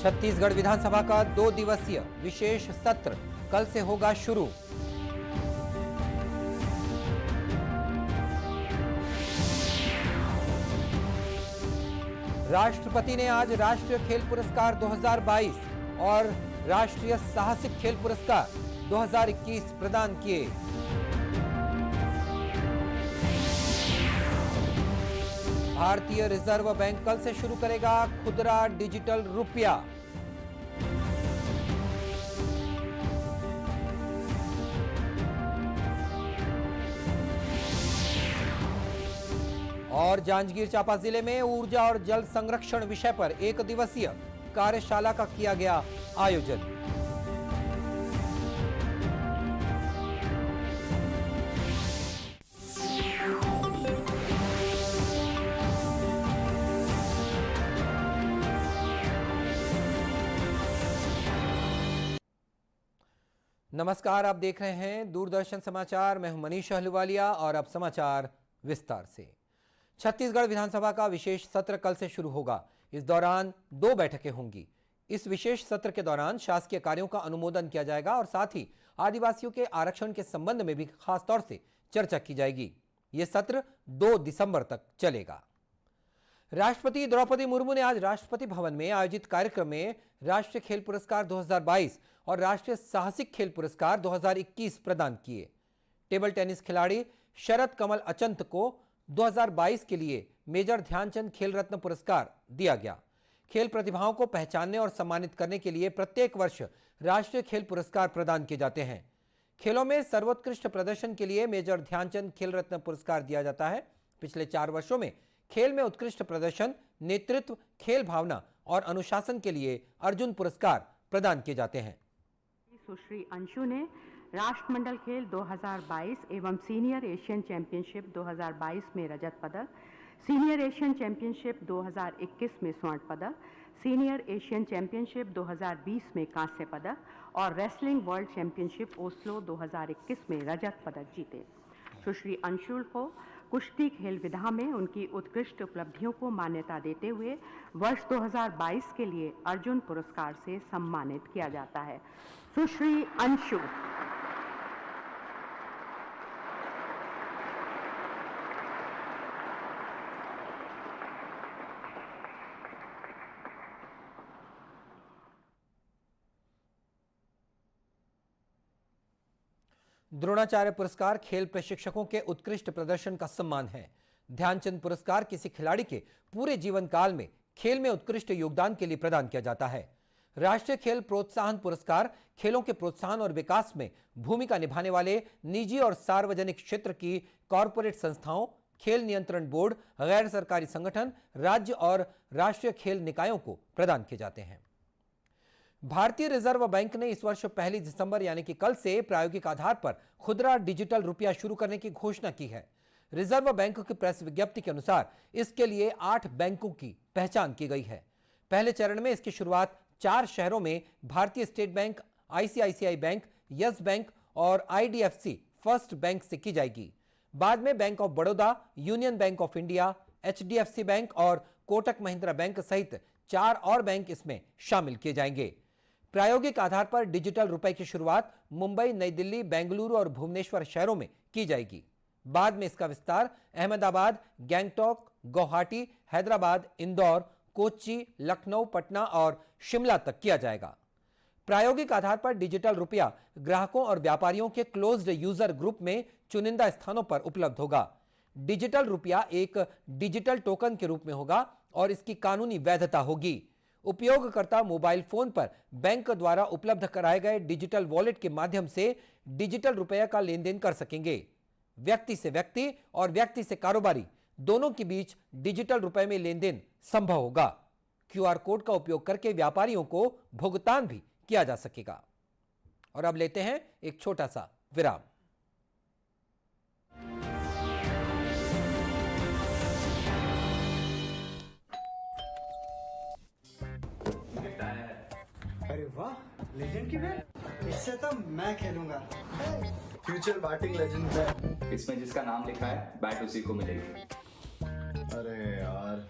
छत्तीसगढ़ विधानसभा का 2 दिवसीय विशेष सत्र कल से होगा शुरू। राष्ट्रपति ने आज राष्ट्रीय खेल पुरस्कार 2022 और राष्ट्रीय साहसिक खेल पुरस्कार 2021 प्रदान किए। भारतीय रिजर्व बैंक कल से शुरू करेगा खुदरा डिजिटल रुपया। और जांजगीर चांपा जिले में ऊर्जा और जल संरक्षण विषय पर 1 दिवसीय कार्यशाला का किया गया आयोजन। नमस्कार, आप देख रहे हैं दूरदर्शन समाचार। मैं हूं मनीष अहलूवालिया और अब समाचार विस्तार से। छत्तीसगढ़ विधानसभा का विशेष सत्र कल से शुरू होगा। इस दौरान 2 बैठकें होंगी। इस विशेष सत्र के दौरान शासकीय कार्यों का अनुमोदन किया जाएगा और साथ ही आदिवासियों के आरक्षण के संबंध में भी खास तौर से चर्चा की जाएगी। यह सत्र 2 दिसंबर तक चलेगा। राष्ट्रपति द्रौपदी मुर्मू ने आज राष्ट्रपति भवन में आयोजित कार्यक्रम में राष्ट्रीय खेल पुरस्कार 2022 और राष्ट्रीय साहसिक खेल पुरस्कार 2021 प्रदान किए। टेबल टेनिस खिलाड़ी शरद कमल अचंत को 2022 के लिए मेजर ध्यानचंद खेल रत्न पुरस्कार दिया गया। खेल प्रतिभाओं को पहचानने और सम्मानित करने के लिए प्रत्येक वर्ष राष्ट्रीय खेल पुरस्कार प्रदान किए जाते हैं। खेलों में सर्वोत्कृष्ट प्रदर्शन के लिए मेजर ध्यानचंद खेल रत्न पुरस्कार दिया जाता है। पिछले 4 वर्षों में खेल में उत्कृष्ट प्रदर्शन, नेतृत्व, खेल भावना और अनुशासन के लिए अर्जुन पुरस्कार प्रदान किए जाते हैं। सुश्री अंशु ने राष्ट्रमंडल खेल 2022 एवं सीनियर एशियन चैंपियनशिप 2022 में रजत पदक, सीनियर एशियन चैंपियनशिप 2021 में स्वर्ण पदक, सीनियर एशियन चैंपियनशिप 2020 में कांस्य पदक और रेसलिंग वर्ल्ड चैंपियनशिप ओस्लो 2021 में रजत पदक जीते। सुश्री अंशु को कुश्ती खेल विधा में उनकी उत्कृष्ट उपलब्धियों को मान्यता देते हुए वर्ष 2022 के लिए अर्जुन पुरस्कार से सम्मानित किया जाता है। सुश्री अंशु। द्रोणाचार्य पुरस्कार खेल प्रशिक्षकों के उत्कृष्ट प्रदर्शन का सम्मान है। ध्यानचंद पुरस्कार किसी खिलाड़ी के पूरे जीवन काल में खेल में उत्कृष्ट योगदान के लिए प्रदान किया जाता है। राष्ट्रीय खेल प्रोत्साहन पुरस्कार खेलों के प्रोत्साहन और विकास में भूमिका निभाने वाले निजी और सार्वजनिक क्षेत्र की कॉरपोरेट संस्थाओं, खेल नियंत्रण बोर्ड, गैर सरकारी संगठन, राज्य और राष्ट्रीय खेल निकायों को प्रदान किए जाते हैं। भारतीय रिजर्व बैंक ने इस वर्ष 1 दिसंबर यानी कि कल से प्रायोगिक आधार पर खुदरा डिजिटल रुपया शुरू करने की घोषणा की है। रिजर्व बैंक की प्रेस विज्ञप्ति के अनुसार इसके लिए 8 बैंकों की पहचान की गई है। पहले चरण में इसकी शुरुआत 4 शहरों में भारतीय state bank, ICICI bank, yes bank और आईडीएफसी फर्स्ट बैंक से की जाएगी। बाद में bank of Baroda, union bank of India, HDFC bank और कोटक महिंद्रा बैंक सहित 4 और बैंक इसमें शामिल किए जाएंगे। प्रायोगिक आधार पर डिजिटल रुपए की शुरुआत मुंबई, नई दिल्ली, बेंगलुरु और भुवनेश्वर शहरों में की जाएगी। बाद में इसका विस्तार अहमदाबाद, गैंगटॉक, गुवाहाटी, हैदराबाद, इंदौर, कोच्चि, लखनऊ, पटना और शिमला तक किया जाएगा। प्रायोगिक आधार पर डिजिटल रुपया ग्राहकों और व्यापारियों के क्लोज्ड यूजर ग्रुप में चुनिंदा स्थानों पर उपलब्ध होगा। डिजिटल रुपया एक डिजिटल टोकन के रूप में होगा और इसकी कानूनी वैधता होगी। उपयोगकर्ता मोबाइल फोन पर बैंक द्वारा उपलब्ध कराए गए डिजिटल वॉलेट के माध्यम से डिजिटल रुपया का लेन देन कर सकेंगे। व्यक्ति से व्यक्ति और व्यक्ति से कारोबारी दोनों के बीच डिजिटल रुपए में लेन देन संभव होगा। क्यूआर कोड का उपयोग करके व्यापारियों को भुगतान भी किया जा सकेगा। और अब लेते हैं एक छोटा सा विराम। अरे वाह, लेजेंड की बैट। इससे तो मैं खेलूंगा। फ्यूचर बैटिंग लेजेंड है। इसमें जिसका नाम लिखा है बैट उसी को मिलेगी। अरे यार,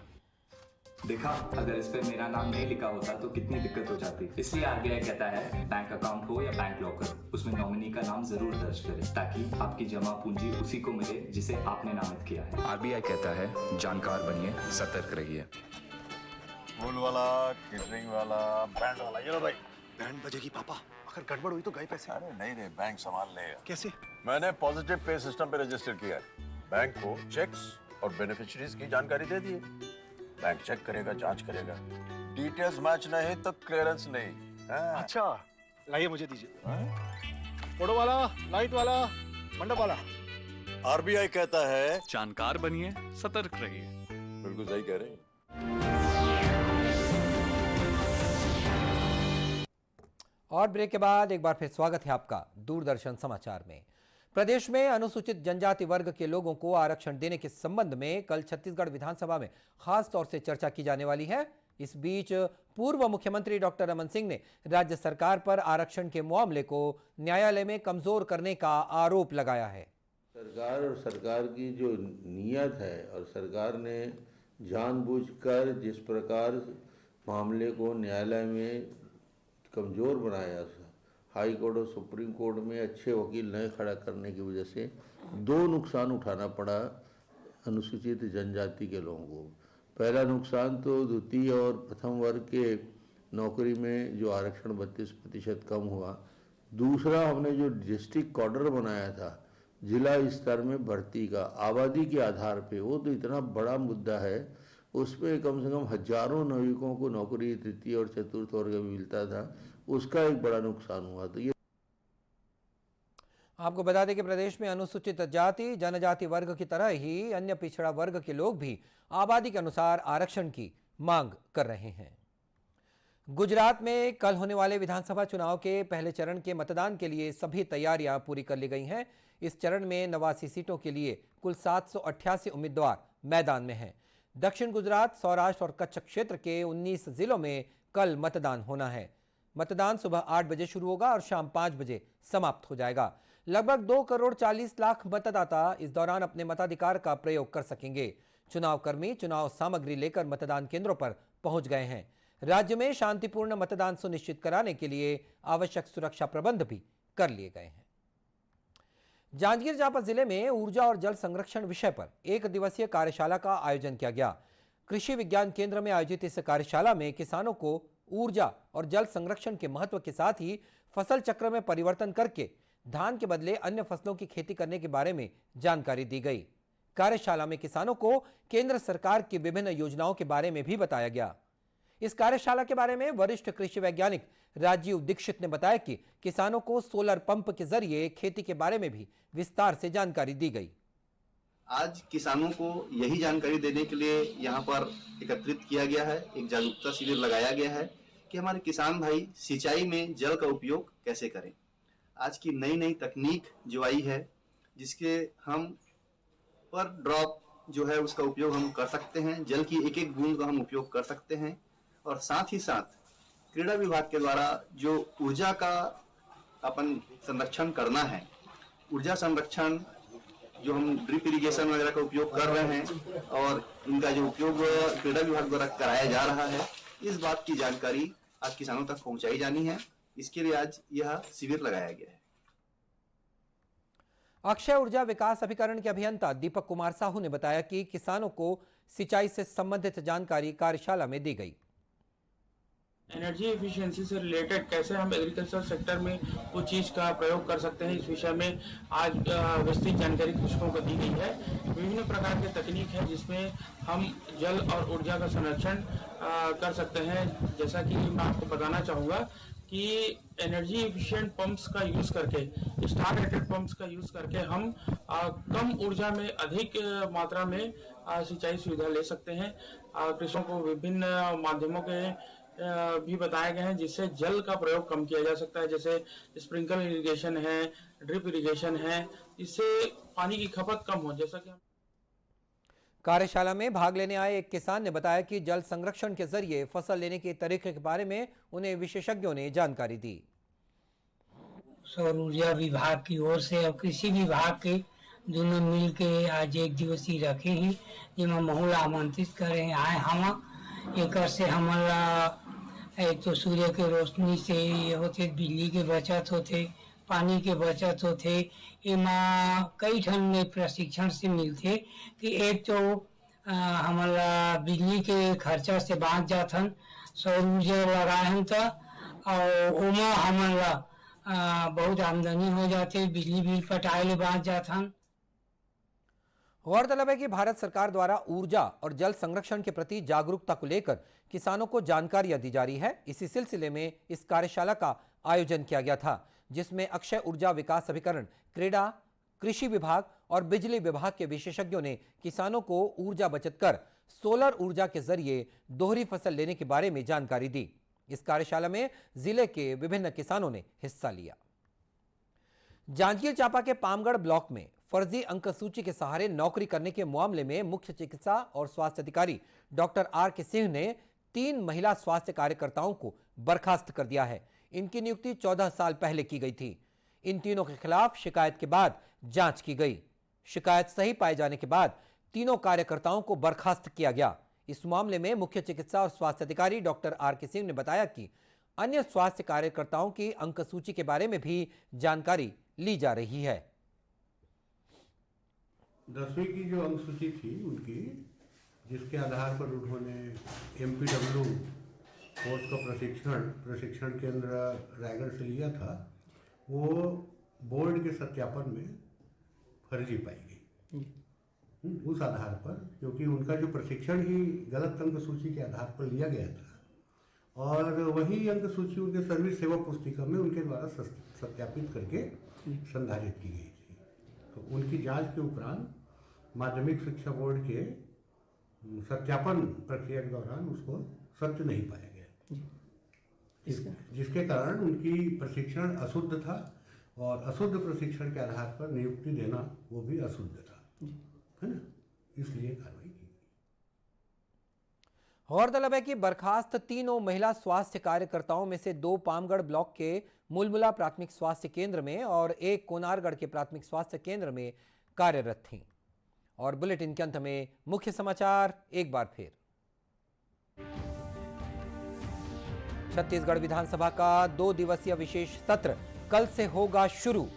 देखा, अगर इस पे मेरा नाम नहीं लिखा होता तो कितनी दिक्कत हो जाती। इसलिए आरबीआई कहता है बैंक अकाउंट हो या बैंक लॉकर, उसमें नॉमिनी का नाम जरूर दर्ज करें ताकि आपकी जमा पूंजी उसी को मिले जिसे आपने नामित किया है। आरबीआई कहता है जानकार बनिए, सतर्क रहिए। फूल वाला, केटरिंग वाला, बैंड वाला, ये लो भाई। बैंड बजेगी पापा, अगर गड़बड़ हुई तो गए पैसे। अरे नहीं रे, बैंक संभाल लेगा। कैसे? मैंने पॉजिटिव पे सिस्टम पे रजिस्टर किया है। बैंक को चेक्स और बेनिफिशियरीज की जानकारी दे दी है। बैंक चेक करेगा, जांच करेगा, डिटेल्स मैच नहीं तो क्लियरेंस नहीं। हाँ। अच्छा, लाइए मुझे दीजिए। फोटो वाला, लाइट वाला, मंडप वाला। आरबीआई कहता है जानकार बनिए, सतर्क रहिए। बिल्कुल सही कह रहे हैं। और ब्रेक के बाद एक बार फिर स्वागत है आपका दूरदर्शन समाचार में। प्रदेश में अनुसूचित जनजाति वर्ग के लोगों को आरक्षण देने के संबंध में कल छत्तीसगढ़ विधानसभा में खास तौर से चर्चा की जाने वाली है। इस बीच पूर्व मुख्यमंत्री डॉक्टर रमन सिंह ने राज्य सरकार पर आरक्षण के मामले को न्यायालय में कमजोर करने का आरोप लगाया है। सरकार और सरकार की जो नीयत है और सरकार ने जानबूझकर जिस प्रकार मामले को न्यायालय में कमज़ोर बनाया, हाई कोर्ट और सुप्रीम कोर्ट में अच्छे वकील न खड़ा करने की वजह से दो नुकसान उठाना पड़ा अनुसूचित जनजाति के लोगों को। पहला नुकसान तो द्वितीय और प्रथम वर्ग के नौकरी में जो आरक्षण 32% कम हुआ। दूसरा, हमने जो डिस्ट्रिक्ट कॉर्डर बनाया था जिला स्तर में भर्ती का आबादी के आधार पे, वो तो इतना बड़ा मुद्दा है, उसमें कम से कम हजारों नागरिकों को नौकरी तृतीय और चतुर्थ वर्ग में मिलता था, उसका एक बड़ा नुकसान हुआ। तो ये आपको बता दें कि प्रदेश में अनुसूचित जाति जनजाति वर्ग की तरह ही अन्य पिछड़ा वर्ग के लोग भी आबादी के अनुसार आरक्षण की मांग कर रहे हैं। गुजरात में कल होने वाले विधानसभा चुनाव के पहले चरण के मतदान के लिए सभी तैयारियां पूरी कर ली गई हैं। इस चरण में 89 सीटों के लिए कुल 788 उम्मीदवार मैदान में हैं। दक्षिण गुजरात, सौराष्ट्र और कच्छ क्षेत्र के 19 जिलों में कल मतदान होना है। मतदान सुबह 8 बजे शुरू होगा और शाम 5 बजे समाप्त हो जाएगा। लगभग 2 करोड़ 40 लाख मतदाता इस दौरान अपने मताधिकार का प्रयोग कर सकेंगे। चुनाव कर्मी चुनाव सामग्री लेकर मतदान केंद्रों पर पहुंच गए हैं। राज्य में शांतिपूर्ण मतदान सुनिश्चित कराने के लिए आवश्यक सुरक्षा प्रबंध भी कर लिए गए हैं। जांजगीर चांपा जिले में ऊर्जा और जल संरक्षण विषय पर 1 दिवसीय कार्यशाला का आयोजन किया गया। कृषि विज्ञान केंद्र में आयोजित इस कार्यशाला में किसानों को ऊर्जा और जल संरक्षण के महत्व के साथ ही फसल चक्र में परिवर्तन करके धान के बदले अन्य फसलों की खेती करने के बारे में जानकारी दी गई। कार्यशाला में किसानों को केंद्र सरकार की विभिन्न योजनाओं के बारे में भी बताया गया। इस कार्यशाला के बारे में वरिष्ठ कृषि वैज्ञानिक राजीव दीक्षित ने बताया कि किसानों को सोलर पंप के जरिए खेती के बारे में भी विस्तार से जानकारी दी गई। आज किसानों को यही जानकारी देने के लिए यहाँ पर एकत्रित किया गया है। एक जागरूकता शिविर लगाया गया है कि हमारे किसान भाई सिंचाई में जल का उपयोग कैसे करें। आज की नई नई तकनीक जो आई है, जिसके हम पर ड्रॉप जो है उसका उपयोग हम कर सकते हैं, जल की एक एक बूंद का हम उपयोग कर सकते हैं। और साथ ही साथ क्रीड़ा विभाग के द्वारा जो ऊर्जा का अपन संरक्षण करना है, ऊर्जा संरक्षण जो हम ड्रिप इरिगेशन वगैरह का उपयोग कर रहे हैं और इनका जो उपयोग क्रीड़ा विभाग द्वारा कराया जा रहा है, इस बात की जानकारी आज किसानों तक पहुंचाई जानी है। इसके लिए आज यह शिविर लगाया गया है। अक्षय ऊर्जा विकास अभिकरण के अभियंता दीपक कुमार साहू ने बताया कि किसानों को सिंचाई से संबंधित जानकारी कार्यशाला में दी गई। एनर्जी एफिशिएंसी से रिलेटेड कैसे हम एग्रीकल्चर सेक्टर में वो चीज़ का प्रयोग कर सकते हैं, इस विषय में आज विस्तृत जानकारी कृषकों को दी गई है। विभिन्न प्रकार के तकनीक है जिसमें हम जल और ऊर्जा का संरक्षण कर सकते हैं। जैसा कि मैं आपको बताना चाहूँगा कि एनर्जी एफिशिएंट पंप्स का यूज़ करके, स्टार रेटेड पंप्स का यूज़ करके हम कम ऊर्जा में अधिक मात्रा में सिंचाई सुविधा ले सकते हैं। कृषकों को विभिन्न माध्यमों के भी बताए गए हैं जिससे जल का प्रयोग कम किया जा सकता है, जैसे स्प्रिंकल इरिगेशन है, ड्रिप इरिगेशन है, इससे पानी की खपत कम हो। जैसा कि कार्यशाला में भाग लेने आए एक किसान ने बताया कि जल संरक्षण के जरिए फसल लेने के तरीके के बारे में उन्हें विशेषज्ञों ने जानकारी दी। सौर ऊर्जा विभाग की ओर से और कृषि विभाग के दोनों मिल के आज 1 दिवसीय रखे हैं, जिसमें महूल आमंत्रित करे आए हम एक से हमारा एक तो सूर्य के रोशनी से ये होते, बिजली के बचत होते, पानी के बचत होते। एमा कई ठन में प्रशिक्षण से मिलते कि एक तो हमारा बिजली के खर्चा से बाँच जाथन, सौर ऊर्जा लगाहन तो और ओमा हमारा बहुत आमदनी हो जाते, बिजली बिल पटाए ले बाँच जाथन। गौरतलब है कि भारत सरकार द्वारा ऊर्जा और जल संरक्षण के प्रति जागरूकता को लेकर किसानों को जानकारियां दी जा रही है। इसी सिलसिले में इस कार्यशाला का आयोजन किया गया था, जिसमें अक्षय ऊर्जा विकास अभिकरण, क्रीड़ा, कृषि विभाग और बिजली विभाग के विशेषज्ञों ने किसानों को ऊर्जा बचत कर सोलर ऊर्जा के जरिए दोहरी फसल लेने के बारे में जानकारी दी। इस कार्यशाला में जिले के विभिन्न किसानों ने हिस्सा लिया। जांजगीर चांपा के पामगढ़ ब्लॉक में फर्जी अंक सूची के सहारे नौकरी करने के मामले में मुख्य चिकित्सा और स्वास्थ्य अधिकारी डॉक्टर R.K. सिंह ने 3 महिला स्वास्थ्य कार्यकर्ताओं को बर्खास्त कर दिया है। इनकी नियुक्ति 14 साल पहले की गई थी। इन तीनों के खिलाफ शिकायत के बाद जांच की गई। शिकायत सही पाए जाने के बाद तीनों कार्यकर्ताओं को बर्खास्त किया गया। इस मामले में मुख्य चिकित्सा और स्वास्थ्य अधिकारी डॉक्टर R.K. सिंह ने बताया कि अन्य स्वास्थ्य कार्यकर्ताओं की अंक सूची के बारे में भी जानकारी ली जा रही है। 10वीं की जो अंक सूची थी उनकी, जिसके आधार पर उन्होंने MPW कोर्स का प्रशिक्षण केंद्र रायगढ़ से लिया था, वो बोर्ड के सत्यापन में फर्जी पाई गई। उस आधार पर, क्योंकि उनका जो प्रशिक्षण ही गलत अंक सूची के आधार पर लिया गया था और वही अंक सूची उनके सर्विस सेवा पुस्तिका में उनके द्वारा सत्यापित करके संधारित की गई थी। तो उनकी जांच के उपरांत माध्यमिक शिक्षा बोर्ड के सत्यापन प्रक्रिया के दौरान उसको सत्य नहीं पाया गया, जिसके कारण उनकी प्रशिक्षण अशुद्ध था और अशुद्ध प्रशिक्षण के आधार पर नियुक्ति देना वो भी अशुद्ध था, है ना, इसलिए कार्रवाई की। गौरतलब है कि बर्खास्त तीनों महिला स्वास्थ्य कार्यकर्ताओं में से 2 पामगढ़ ब्लॉक के मुलमुला प्राथमिक स्वास्थ्य केंद्र में और 1 कोनारगढ़ के प्राथमिक स्वास्थ्य केंद्र में कार्यरत थीं। और बुलेटिन के अंत में मुख्य समाचार एक बार फिर। छत्तीसगढ़ विधानसभा का 2 दिवसीय विशेष सत्र कल से होगा शुरू।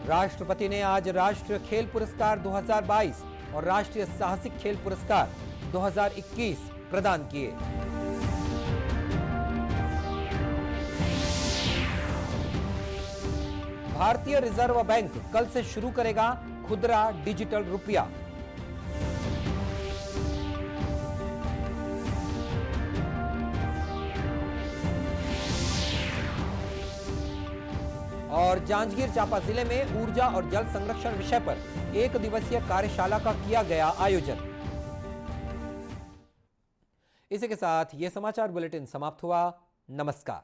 राष्ट्रपति ने आज राष्ट्रीय खेल पुरस्कार 2022 और राष्ट्रीय साहसिक खेल पुरस्कार 2021 प्रदान किए। भारतीय रिजर्व बैंक कल से शुरू करेगा खुदरा डिजिटल रुपया। और जांजगीर चांपा जिले में ऊर्जा और जल संरक्षण विषय पर 1 दिवसीय कार्यशाला का किया गया आयोजन। इसी के साथ यह समाचार बुलेटिन समाप्त हुआ। नमस्कार।